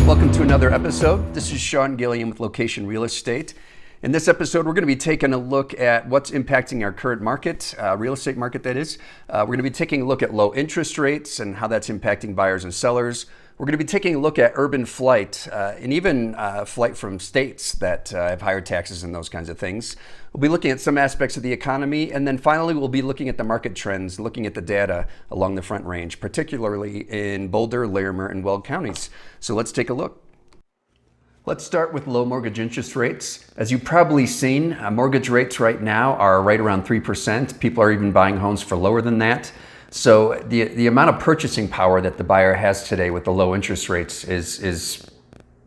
Welcome to another episode. This is Sean Gilliam with Location Real Estate. In this episode, we're going to be taking a look at what's impacting our current market, real estate market that is. We're going to be taking a look at low interest rates and how that's impacting buyers and sellers. We're going to be taking a look at urban flight and even flight from states that have higher taxes and those kinds of things. We'll be looking at some aspects of the economy, and then finally we'll be looking at the market trends, looking at the data along the Front Range, particularly in Boulder, Larimer, and Weld counties. So let's take a look. Let's start with low mortgage interest rates. As you've probably seen, mortgage rates right now are right around 3%. People are even buying homes for lower than that. So the amount of purchasing power that the buyer has today with the low interest rates is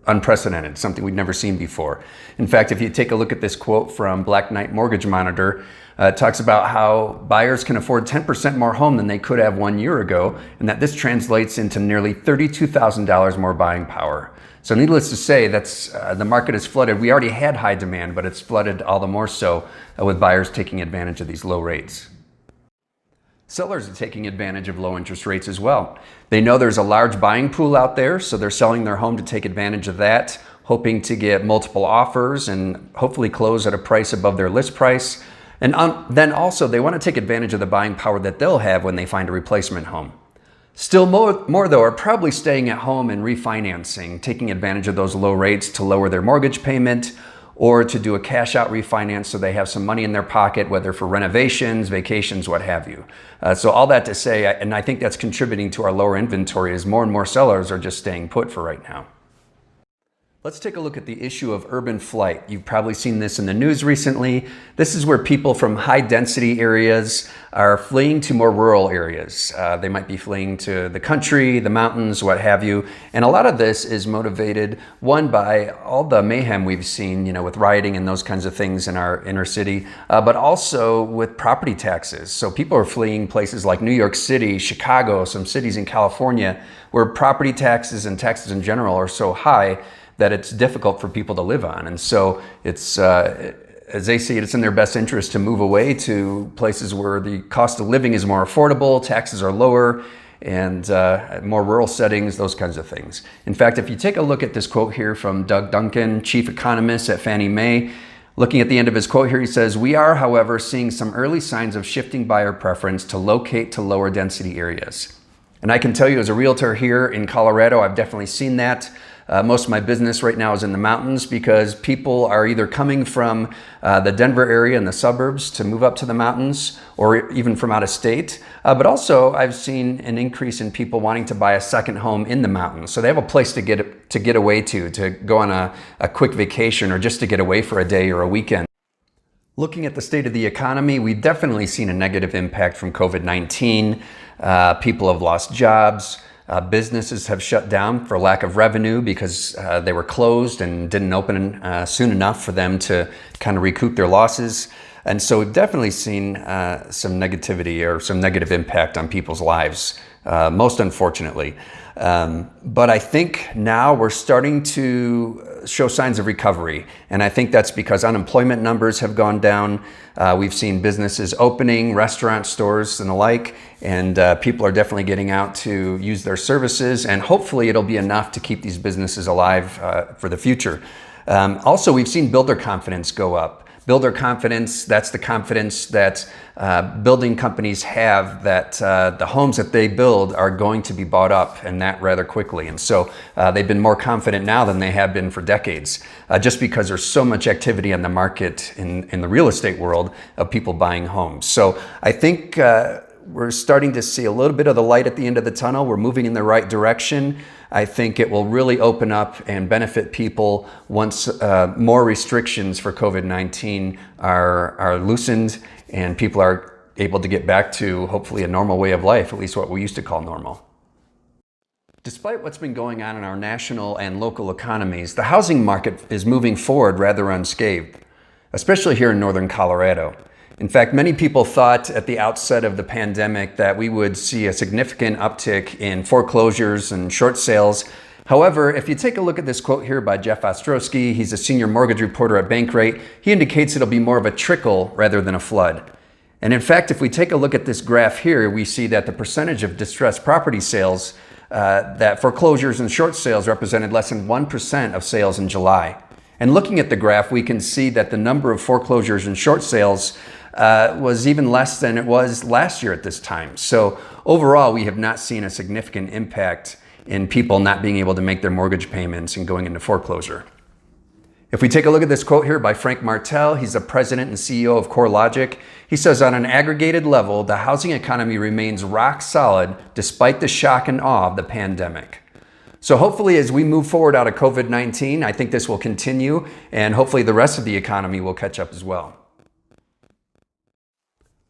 unprecedented, something we've never seen before. In fact, if you take a look at this quote from Black Knight Mortgage Monitor, it talks about how buyers can afford 10% more home than they could have 1 year ago, and that this translates into nearly $32,000 more buying power. So needless to say, that's the market is flooded. We already had high demand, but it's flooded all the more so with buyers taking advantage of these low rates. Sellers are taking advantage of low interest rates as well. They know there's a large buying pool out there, so they're selling their home to take advantage of that, hoping to get multiple offers and hopefully close at a price above their list price. And then also they want to take advantage of the buying power that they'll have when they find a replacement home. Still more though are probably staying at home and refinancing, taking advantage of those low rates to lower their mortgage payment or to do a cash out refinance so they have some money in their pocket, whether for renovations, vacations, what have you. So all that to say, and I think that's contributing to our lower inventory, is more and more sellers are just staying put for right now. Let's take a look at the issue of urban flight. You've probably seen this in the news recently. This is where people from high density areas are fleeing to more rural areas. They might be fleeing to the country, the mountains, what have you. And a lot of this is motivated, one, by all the mayhem we've seen, with rioting and those kinds of things in our inner city, but also with property taxes. So people are fleeing places like New York City, Chicago, some cities in California, where property taxes and taxes in general are so high that it's difficult for people to live on. And so it's, as they see it, it's in their best interest to move away to places where the cost of living is more affordable, taxes are lower, and more rural settings, those kinds of things. In fact, if you take a look at this quote here from Doug Duncan, chief economist at Fannie Mae, looking at the end of his quote here, he says, "We are, however, seeing some early signs of shifting buyer preference to locate to lower density areas." And I can tell you as a realtor here in Colorado, I've definitely seen that. Most of my business right now is in the mountains because people are either coming from the Denver area and the suburbs to move up to the mountains or even from out of state. But also I've seen an increase in people wanting to buy a second home in the mountains. So they have a place to get away to go on a quick vacation or just to get away for a day or a weekend. Looking at the state of the economy, we've definitely seen a negative impact from COVID-19. People have lost jobs. Businesses have shut down for lack of revenue because they were closed and didn't open soon enough for them to kind of recoup their losses. And so we've definitely seen some negativity or some negative impact on people's lives, most unfortunately. But I think now we're starting to show signs of recovery. And I think that's because unemployment numbers have gone down. We've seen businesses opening, restaurants, stores, and the like. And people are definitely getting out to use their services. And hopefully it'll be enough to keep these businesses alive for the future. Also, we've seen builder confidence go up. Builder confidence, that's the confidence that building companies have that the homes that they build are going to be bought up, and that rather quickly. And so they've been more confident now than they have been for decades, just because there's so much activity on the market in the real estate world of people buying homes. So I think we're starting to see a little bit of the light at the end of the tunnel. We're moving in the right direction. I think it will really open up and benefit people once more restrictions for COVID-19 are loosened and people are able to get back to hopefully a normal way of life, at least what we used to call normal. Despite what's been going on in our national and local economies, the housing market is moving forward rather unscathed, especially here in northern Colorado. In fact, many people thought at the outset of the pandemic that we would see a significant uptick in foreclosures and short sales. However, if you take a look at this quote here by Jeff Ostrowski, he's a senior mortgage reporter at Bankrate, he indicates it'll be more of a trickle rather than a flood. And in fact, if we take a look at this graph here, we see that the percentage of distressed property sales that foreclosures and short sales represented less than 1% of sales in July. And looking at the graph, we can see that the number of foreclosures and short sales was even less than it was last year at this time. So overall, we have not seen a significant impact in people not being able to make their mortgage payments and going into foreclosure. If we take a look at this quote here by Frank Martell, he's the president and CEO of CoreLogic. He says, on an aggregated level, the housing economy remains rock solid despite the shock and awe of the pandemic. So hopefully as we move forward out of COVID-19, I think this will continue, and hopefully the rest of the economy will catch up as well.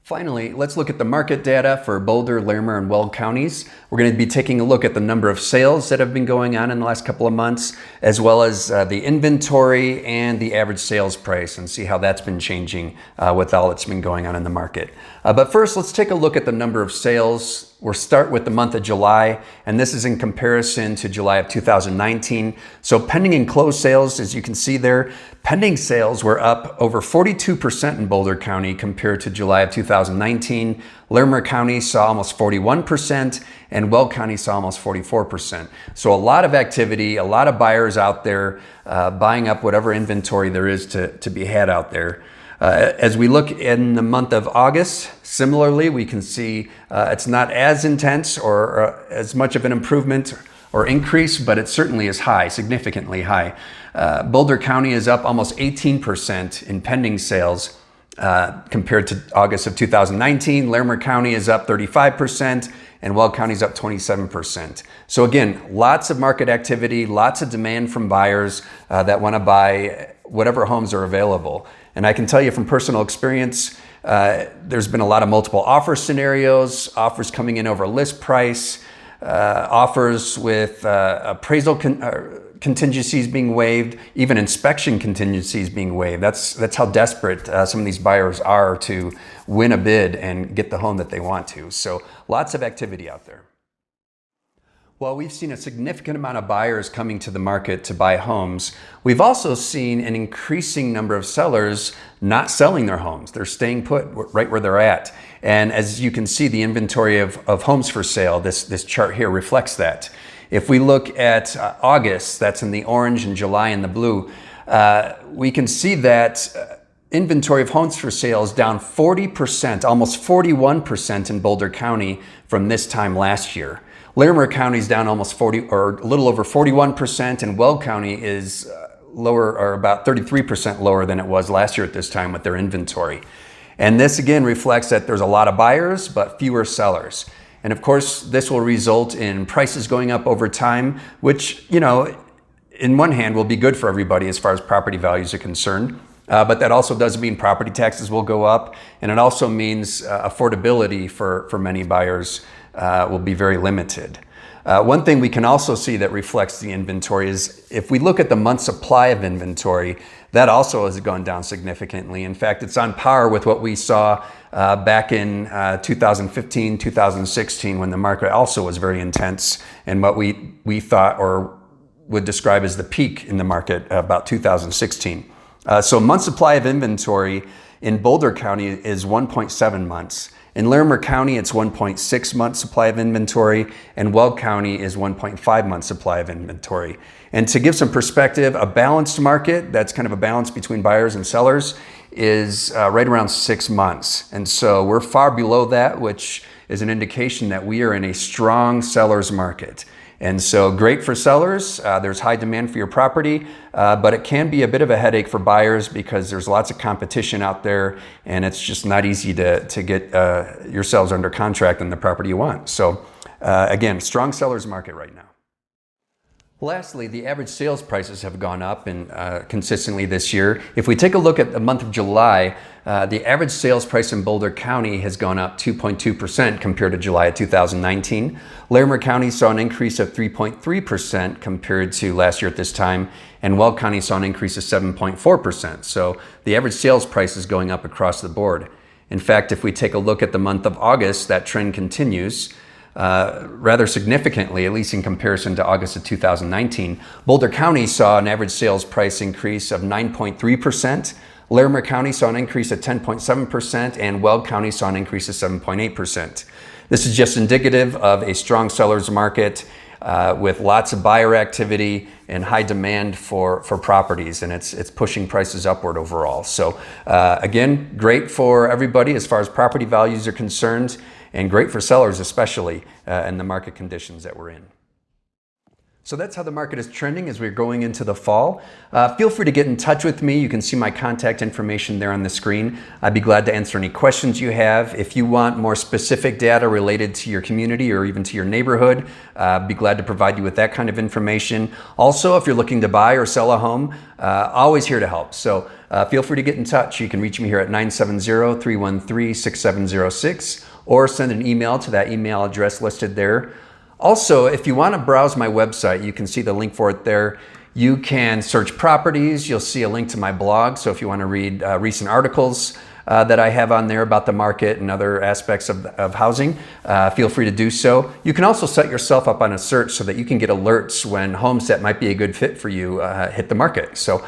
Finally, let's look at the market data for Boulder, Larimer, and Weld counties. We're going to be taking a look at the number of sales that have been going on in the last couple of months, as well as the inventory and the average sales price, and see how that's been changing with all that's been going on in the market. But first, let's take a look at the number of sales. We'll start with the month of July, and this is in comparison to July of 2019. So pending and closed sales, as you can see there, pending sales were up over 42% in Boulder County compared to July of 2019. Larimer County saw almost 41%, and Weld County saw almost 44%. So a lot of activity, a lot of buyers out there buying up whatever inventory there is to be had out there. As we look in the month of August, similarly, we can see it's not as intense or as much of an improvement or increase, but it certainly is high, significantly high. Boulder County is up almost 18% in pending sales compared to August of 2019. Larimer County is up 35%, and Weld County is up 27%. So again, lots of market activity, lots of demand from buyers that want to buy whatever homes are available. And I can tell you from personal experience, there's been a lot of multiple offer scenarios, offers coming in over list price, offers with appraisal contingencies being waived, even inspection contingencies being waived. That's how desperate some of these buyers are to win a bid and get the home that they want to. So lots of activity out there. While we've seen a significant amount of buyers coming to the market to buy homes, we've also seen an increasing number of sellers not selling their homes. They're staying put right where they're at. And as you can see, the inventory of homes for sale, this chart here reflects that. If we look at August, that's in the orange, and July in the blue, we can see that inventory of homes for sale is down 40%, almost 41% in Boulder County from this time last year. Larimer County is down almost 40 or a little over 41%, and Weld County is lower or about 33% lower than it was last year at this time with their inventory. And this again reflects that there's a lot of buyers, but fewer sellers. And of course, this will result in prices going up over time, which, you know, in one hand will be good for everybody as far as property values are concerned. But that also does mean property taxes will go up, and it also means affordability for many buyers will be very limited. One thing we can also see that reflects the inventory is if we look at the month supply of inventory, that also has gone down significantly. In fact, it's on par with what we saw back in 2015, 2016, when the market also was very intense, and what we thought or would describe as the peak in the market about 2016. So month supply of inventory in Boulder County is 1.7 months. In Larimer County, it's 1.6 months supply of inventory, and Weld County is 1.5 months supply of inventory. And to give some perspective, a balanced market, that's kind of a balance between buyers and sellers, is right around 6 months. And so we're far below that, which is an indication that we are in a strong seller's market. And so great for sellers, there's high demand for your property, but it can be a bit of a headache for buyers because there's lots of competition out there, and it's just not easy to get yourselves under contract on the property you want. So again, strong seller's market right now. Lastly, the average sales prices have gone up and consistently this year. If we take a look at the month of July, the average sales price in Boulder County has gone up 2.2% compared to July of 2019. Larimer County saw an increase of 3.3% compared to last year at this time, and Weld County saw an increase of 7.4%. So the average sales price is going up across the board. In fact, if we take a look at the month of August, that trend continues. Rather significantly, at least in comparison to August of 2019. Boulder County saw an average sales price increase of 9.3%. Larimer County saw an increase of 10.7%, and Weld County saw an increase of 7.8%. This is just indicative of a strong seller's market. with lots of buyer activity and high demand for properties, and it's pushing prices upward overall. So again, great for everybody as far as property values are concerned, and great for sellers especially in the market conditions that we're in. So that's how the market is trending as we're going into the fall. Feel free to get in touch with me. You can see my contact information there on the screen. I'd be glad to answer any questions you have. If you want more specific data related to your community or even to your neighborhood, I'd be glad to provide you with that kind of information. Also, if you're looking to buy or sell a home, always here to help. So feel free to get in touch. You can reach me here at 970-313-6706 or send an email to that email address listed there. Also, if you want to browse my website, you can see the link for it there. You can search properties. You'll see a link to my blog. So if you want to read recent articles that I have on there about the market and other aspects of housing, feel free to do so. You can also set yourself up on a search so that you can get alerts when homes that might be a good fit for you hit the market. So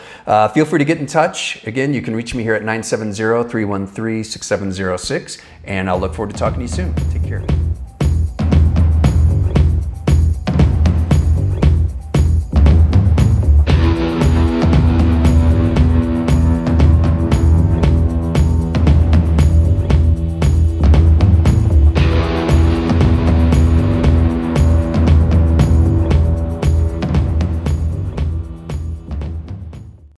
feel free to get in touch. Again, you can reach me here at 970-313-6706, and I'll look forward to talking to you soon. Take care.